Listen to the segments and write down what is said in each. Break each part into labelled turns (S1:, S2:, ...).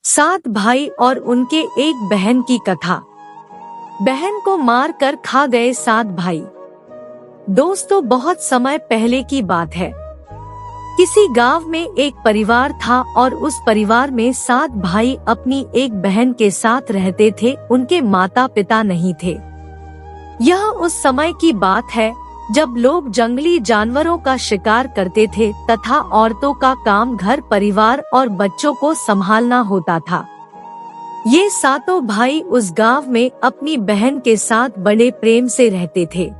S1: 7 भाई और उनके एक बहन की कथा। बहन को मार कर खा गए 7 भाई। दोस्तों, बहुत समय पहले की बात है। किसी गांव में एक परिवार था और उस परिवार में 7 भाई अपनी एक बहन के साथ रहते थे। उनके माता पिता नहीं थे। यह उस समय की बात है जब लोग जंगली जानवरों का शिकार करते थे तथा औरतों का काम घर परिवार और बच्चों को संभालना होता था। ये 7 भाई उस गांव में अपनी बहन के साथ बड़े प्रेम से रहते थे।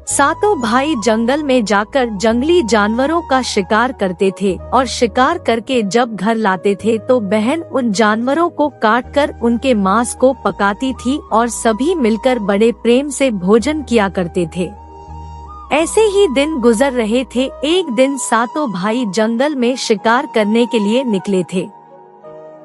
S1: 7 भाई जंगल में जाकर जंगली जानवरों का शिकार करते थे और शिकार करके जब घर लाते थे तो बहन उन जानवरों को काटकर उनके मांस को पकाती थी और सभी मिलकर बड़े प्रेम से भोजन किया करते थे। ऐसे ही दिन गुजर रहे थे। एक दिन 7 भाई जंगल में शिकार करने के लिए निकले थे।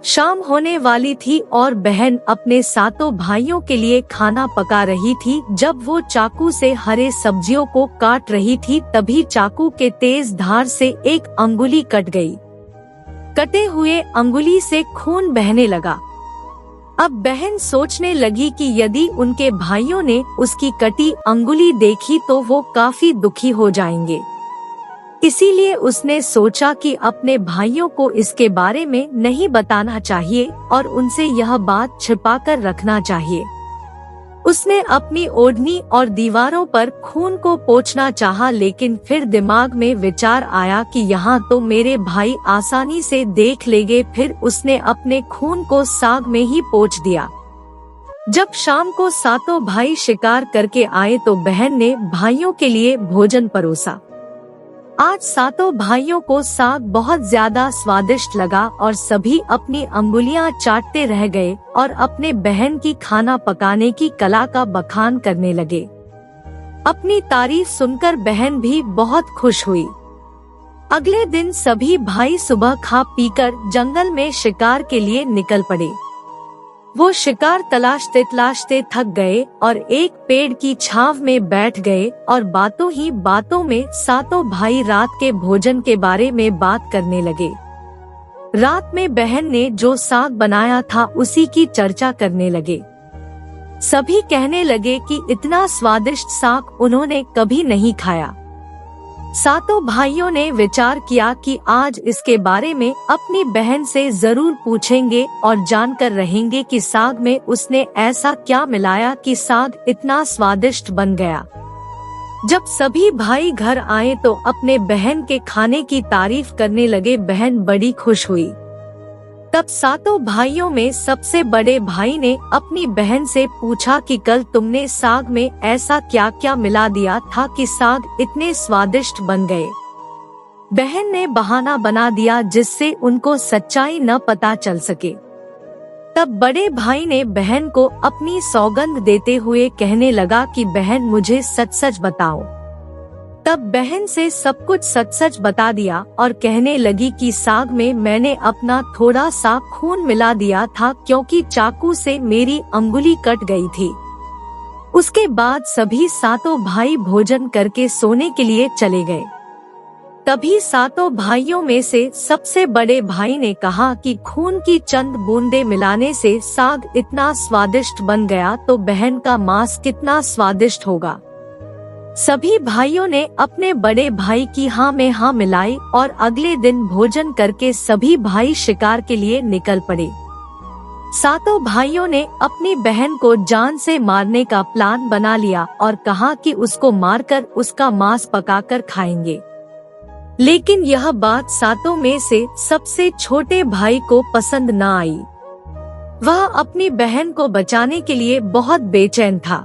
S1: शाम होने वाली थी और बहन अपने 7 भाइयों के लिए खाना पका रही थी। जब वो चाकू से हरे सब्जियों को काट रही थी तभी चाकू के तेज धार से एक अंगुली कट गई। कटे हुए अंगुली से खून बहने लगा। अब बहन सोचने लगी कि यदि उनके भाइयों ने उसकी कटी अंगुली देखी तो वो काफी दुखी हो जाएंगे। इसीलिए उसने सोचा कि अपने भाइयों को इसके बारे में नहीं बताना चाहिए और उनसे यह बात छिपाकर रखना चाहिए। उसने अपनी ओढ़नी और दीवारों पर खून को पोंछना चाहा, लेकिन फिर दिमाग में विचार आया कि यहाँ तो मेरे भाई आसानी से देख लेंगे। फिर उसने अपने खून को साग में ही पोंछ दिया। जब शाम को 7 भाई शिकार करके आए तो बहन ने भाइयों के लिए भोजन परोसा। आज 7 भाइयों को साग बहुत ज्यादा स्वादिष्ट लगा और सभी अपनी अंगुलियां चाटते रह गए और अपने बहन की खाना पकाने की कला का बखान करने लगे। अपनी तारीफ सुनकर बहन भी बहुत खुश हुई। अगले दिन सभी भाई सुबह खा पीकर जंगल में शिकार के लिए निकल पड़े। वो शिकार तलाशते थक गए और एक पेड़ की छांव में बैठ गए और बातों ही बातों में 7 भाई रात के भोजन के बारे में बात करने लगे। रात में बहन ने जो साग बनाया था उसी की चर्चा करने लगे। सभी कहने लगे कि इतना स्वादिष्ट साग उन्होंने कभी नहीं खाया। 7 भाइयों ने विचार किया कि आज इसके बारे में अपनी बहन से जरूर पूछेंगे और जानकर रहेंगे कि साग में उसने ऐसा क्या मिलाया कि साग इतना स्वादिष्ट बन गया। जब सभी भाई घर आए तो अपने बहन के खाने की तारीफ करने लगे। बहन बड़ी खुश हुई। तब 7 भाइयों में सबसे बड़े भाई ने अपनी बहन से पूछा कि कल तुमने साग में ऐसा क्या क्या मिला दिया था कि साग इतने स्वादिष्ट बन गए। बहन ने बहाना बना दिया जिससे उनको सच्चाई न पता चल सके। तब बड़े भाई ने बहन को अपनी सौगंध देते हुए कहने लगा कि बहन मुझे सच सच बताओ। तब बहन से सब कुछ सच सच बता दिया और कहने लगी कि साग में मैंने अपना थोड़ा सा खून मिला दिया था क्योंकि चाकू से मेरी अंगुली कट गई थी। उसके बाद सभी 7 भाई भोजन करके सोने के लिए चले गए। तभी 7 भाइयों में से सबसे बड़े भाई ने कहा कि खून की चंद बूंदे मिलाने से साग इतना स्वादिष्ट बन गया तो बहन का मांस कितना स्वादिष्ट होगा। सभी भाइयों ने अपने बड़े भाई की हाँ में हाँ मिलाई और अगले दिन भोजन करके सभी भाई शिकार के लिए निकल पड़े। 7 भाइयों ने अपनी बहन को जान से मारने का प्लान बना लिया और कहा कि उसको मारकर उसका मांस पकाकर खाएंगे। लेकिन यह बात 7 में से सबसे छोटे भाई को पसंद न आई। वह अपनी बहन को बचाने के लिए बहुत बेचैन था।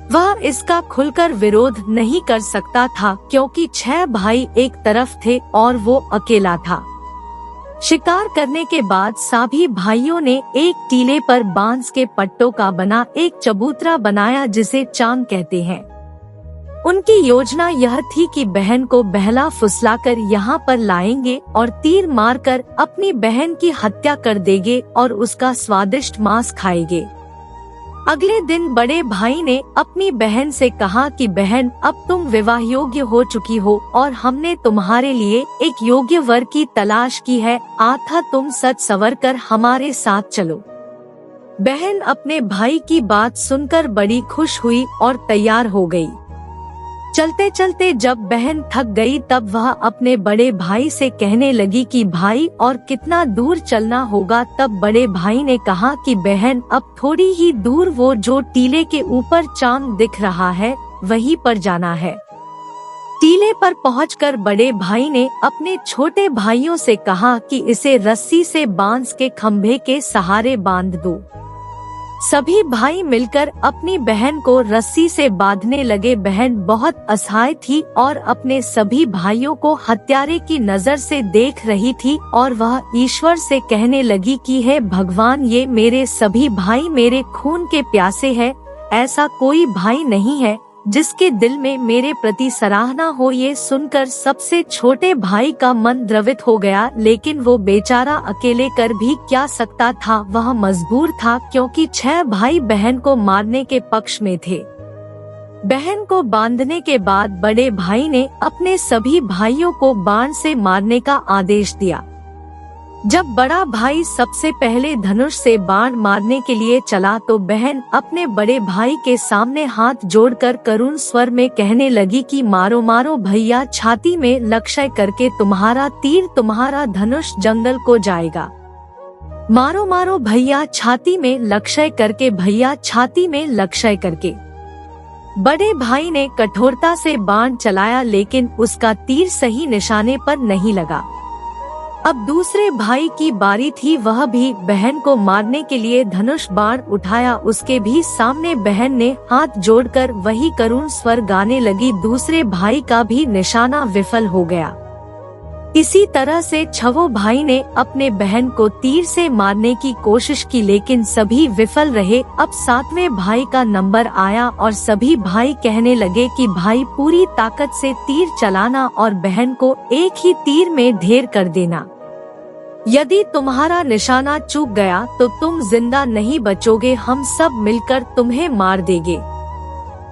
S1: वह इसका खुलकर विरोध नहीं कर सकता था क्योंकि 6 भाई एक तरफ थे और वो अकेला था। शिकार करने के बाद सभी भाइयों ने एक टीले पर बांस के पट्टों का बना एक चबूतरा बनाया जिसे चांग कहते हैं। उनकी योजना यह थी कि बहन को बहला फुसलाकर यहाँ पर लाएंगे और तीर मारकर अपनी बहन की हत्या कर देंगे और उसका स्वादिष्ट मांस खाएंगे। अगले दिन बड़े भाई ने अपनी बहन से कहा कि बहन, अब तुम विवाह योग्य हो चुकी हो और हमने तुम्हारे लिए एक योग्य वर की तलाश की है, अतः तुम सच संवर कर हमारे साथ चलो। बहन अपने भाई की बात सुनकर बड़ी खुश हुई और तैयार हो गई। चलते चलते जब बहन थक गई तब वह अपने बड़े भाई से कहने लगी कि भाई और कितना दूर चलना होगा। तब बड़े भाई ने कहा कि बहन, अब थोड़ी ही दूर वो जो टीले के ऊपर चांद दिख रहा है वहीं पर जाना है। टीले पर पहुंचकर बड़े भाई ने अपने छोटे भाइयों से कहा कि इसे रस्सी से बांस के खंभे के सहारे बांध दो। सभी भाई मिलकर अपनी बहन को रस्सी से बांधने लगे। बहन बहुत असहाय थी और अपने सभी भाइयों को हत्यारे की नजर से देख रही थी और वह ईश्वर से कहने लगी कि हे भगवान, ये मेरे सभी भाई मेरे खून के प्यासे हैं। ऐसा कोई भाई नहीं है जिसके दिल में मेरे प्रति सराहना हो। ये सुनकर सबसे छोटे भाई का मन द्रवित हो गया, लेकिन वो बेचारा अकेले कर भी क्या सकता था। वह मजबूर था क्योंकि 6 भाई बहन को मारने के पक्ष में थे। बहन को बांधने के बाद बड़े भाई ने अपने सभी भाइयों को बाण से मारने का आदेश दिया। जब बड़ा भाई सबसे पहले धनुष से बाण मारने के लिए चला तो बहन अपने बड़े भाई के सामने हाथ जोड़कर करुण स्वर में कहने लगी कि मारो मारो भैया, छाती में लक्ष्य करके तुम्हारा तीर तुम्हारा धनुष जंगल को जाएगा। मारो मारो भैया, छाती में लक्ष्य करके भैया, छाती में लक्ष्य करके। बड़े भाई ने कठोरता से बाण चलाया लेकिन उसका तीर सही निशाने पर नहीं लगा। अब दूसरे भाई की बारी थी। वह भी बहन को मारने के लिए धनुष बाण उठाया। उसके भी सामने बहन ने हाथ जोड़कर वही करुण स्वर गाने लगी। दूसरे भाई का भी निशाना विफल हो गया। इसी तरह से 6 भाई ने अपने बहन को तीर से मारने की कोशिश की लेकिन सभी विफल रहे। अब 7वें भाई का नंबर आया और सभी भाई कहने लगे कि भाई पूरी ताकत से तीर चलाना और बहन को एक ही तीर में ढेर कर देना। यदि तुम्हारा निशाना चूक गया तो तुम जिंदा नहीं बचोगे, हम सब मिलकर तुम्हें मार देंगे।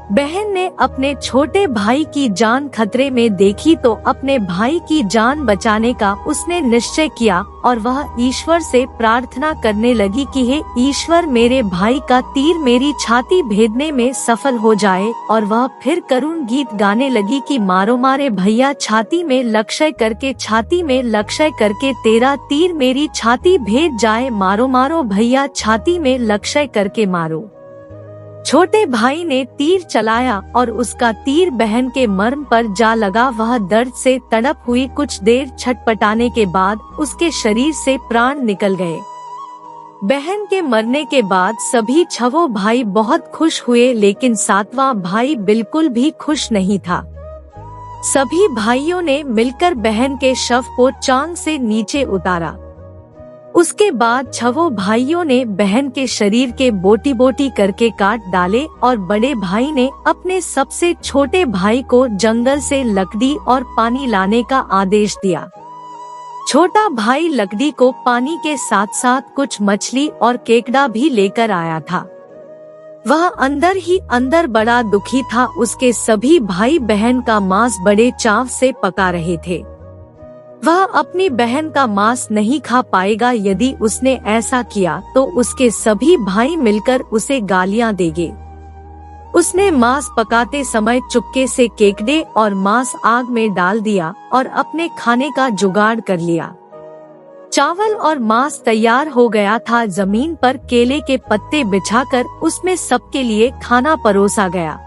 S1: बहन ने अपने छोटे भाई की जान खतरे में देखी तो अपने भाई की जान बचाने का उसने निश्चय किया और वह ईश्वर से प्रार्थना करने लगी कि हे ईश्वर, मेरे भाई का तीर मेरी छाती भेदने में सफल हो जाए। और वह फिर करुण गीत गाने लगी कि मारो मारे भैया, छाती में लक्ष्य करके, छाती में लक्ष्य करके तेरा तीर मेरी छाती भेद जाए। मारो मारो भैया, छाती में लक्ष्य करके मारो। छोटे भाई ने तीर चलाया और उसका तीर बहन के मर्म पर जा लगा। वह दर्द से तड़प हुई। कुछ देर छटपटाने के बाद उसके शरीर से प्राण निकल गए। बहन के मरने के बाद सभी 6 भाई बहुत खुश हुए लेकिन 7वां भाई बिल्कुल भी खुश नहीं था। सभी भाइयों ने मिलकर बहन के शव को चांद से नीचे उतारा। उसके बाद 6 भाइयों ने बहन के शरीर के बोटी बोटी करके काट डाले और बड़े भाई ने अपने सबसे छोटे भाई को जंगल से लकड़ी और पानी लाने का आदेश दिया। छोटा भाई लकड़ी को पानी के साथ साथ कुछ मछली और केकड़ा भी लेकर आया था। वह अंदर ही अंदर बड़ा दुखी था। उसके सभी भाई बहन का मांस बड़े चाव से पका रहे थे। वह अपनी बहन का मांस नहीं खा पाएगा। यदि उसने ऐसा किया तो उसके सभी भाई मिलकर उसे गालियां देंगे। उसने मांस पकाते समय चुपके से केकड़े और मांस आग में डाल दिया और अपने खाने का जुगाड़ कर लिया। चावल और मांस तैयार हो गया था। जमीन पर केले के पत्ते बिछाकर उसमें सबके लिए खाना परोसा गया।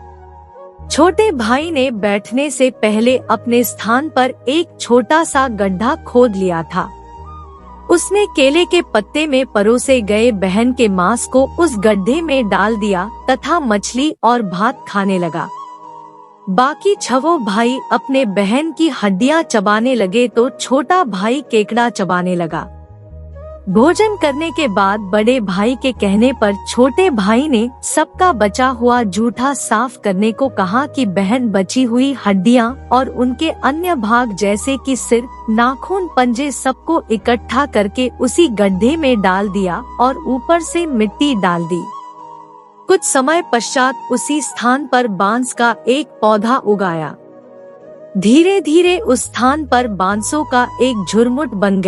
S1: छोटे भाई ने बैठने से पहले अपने स्थान पर एक छोटा सा गड्ढा खोद लिया था। उसने केले के पत्ते में परोसे गए बहन के मांस को उस गड्ढे में डाल दिया तथा मछली और भात खाने लगा। बाकी 6 भाई अपने बहन की हड्डियां चबाने लगे तो छोटा भाई केकड़ा चबाने लगा। भोजन करने के बाद बड़े भाई के कहने पर छोटे भाई ने सबका बचा हुआ जूठा साफ करने को कहा कि बहन बची हुई हड्डियां और उनके अन्य भाग जैसे कि सिर, नाखून, पंजे सबको इकट्ठा करके उसी गड्ढे में डाल दिया और ऊपर से मिट्टी डाल दी। कुछ समय पश्चात उसी स्थान पर बांस का एक पौधा उगाया। धीरे धीरे उस स्थान पर बांसों का एक झुरमुट बन गया।